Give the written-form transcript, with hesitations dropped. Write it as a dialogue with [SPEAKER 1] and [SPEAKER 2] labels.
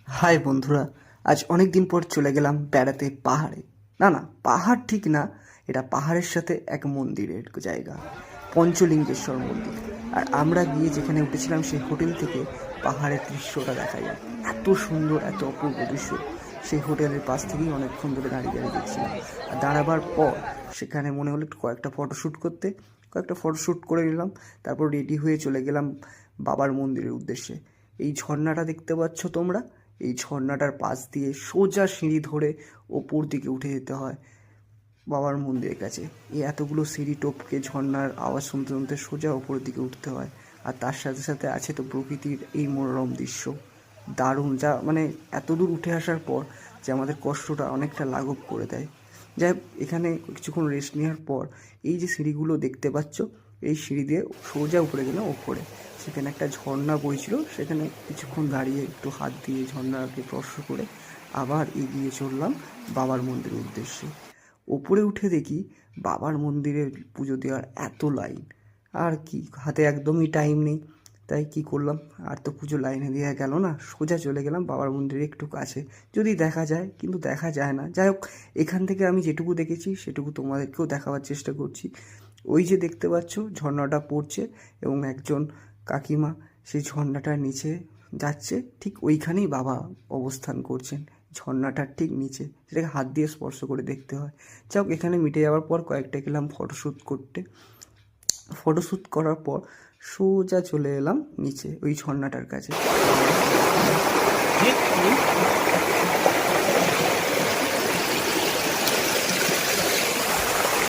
[SPEAKER 1] High বন্ধুরা, আজ অনেক দিন পর চলে গেলাম বেড়াতে পাহাড়ে। না, পাহাড় ঠিক না, এটা পাহাড়ের সাথে এক মন্দিরের জায়গা, পঞ্চলিঙ্গেশ্বর মন্দির। আর আমরা গিয়ে যেখানে উঠেছিলাম সেই হোটেল থেকে পাহাড়ের দৃশ্যটা দেখা যায়। এত সুন্দর, এত অপূর্ব দৃশ্য। সেই হোটেলের পাশ থেকেই অনেকক্ষণ ধরে দাঁড়িয়ে দাঁড়িয়ে দেখছিলাম। আর দাঁড়াবার পর সেখানে মনে হলো একটু কয়েকটা ফটোশ্যুট করে নিলাম। তারপর রেডি হয়ে চলে গেলাম বাবার মন্দিরের উদ্দেশ্যে। এই ঝর্ণাটা দেখতে পাচ্ছ তোমরা, এই ঝর্ণাটার পাশ দিয়ে সোজা সিঁড়ি ধরে ওপর দিকে উঠে যেতে হয় বাবার মন্দিরের কাছে। এই এতগুলো সিঁড়ি টপকে ঝর্ণার আওয়াজ শুনতে শুনতে সোজা ওপরের দিকে উঠতে হয়। আর তার সাথে সাথে আছে তো প্রকৃতির এই মনোরম দৃশ্য, দারুণ। যা মানে এত দূর উঠে আসার পর যে আমাদের কষ্টটা অনেকটা লাঘব করে দেয়। যাই হোক, এখানে কিছুক্ষণ রেস্ট নেওয়ার পর এই যে সিঁড়িগুলো দেখতে পাচ্ছ, এই সিঁড়ি দিয়ে সোজা উপরে গেলাম ওপরে। সেখানে একটা ঝর্ণা বইছিল, সেখানে কিছুক্ষণ দাঁড়িয়ে একটু হাত দিয়ে ঝর্ণাকে স্পর্শ করে আবার এগিয়ে চললাম বাবার মন্দিরের উদ্দেশ্যে। ওপরে উঠে দেখি বাবার মন্দিরের পুজো দেওয়ার এত লাইন, আর কি হাতে একদমই টাইম নেই। তাই কি করলাম, আর তো পুজো লাইনে দেওয়া গেল না, সোজা চলে গেলাম বাবার মন্দিরে একটু কাছে, যদি দেখা যায়, কিন্তু দেখা যায় না। যাই হোক, এখান থেকে আমি যেটুকু দেখেছি সেটুকু তোমাদেরকেও দেখাবার চেষ্টা করছি। ওই যে দেখতে পাচ্ছ ঝর্ণাটা পড়ছে এবং একজন কাকিমা সেই ঝর্ণাটার নিচে যাচ্ছে, ঠিক ওইখানেই বাবা অবস্থান করছেন, ঝর্ণাটার ঠিক নিচে, যেটাকে হাত দিয়ে স্পর্শ করে দেখতে হয়। যাই হোক, এখানে মিটে যাওয়ার পর কয়েকটা গেলাম ফটোশ্যুট করতে। ফটোশ্যুট করার পর সোজা চলে এলাম নিচে ওই ঝর্ণাটার কাছে।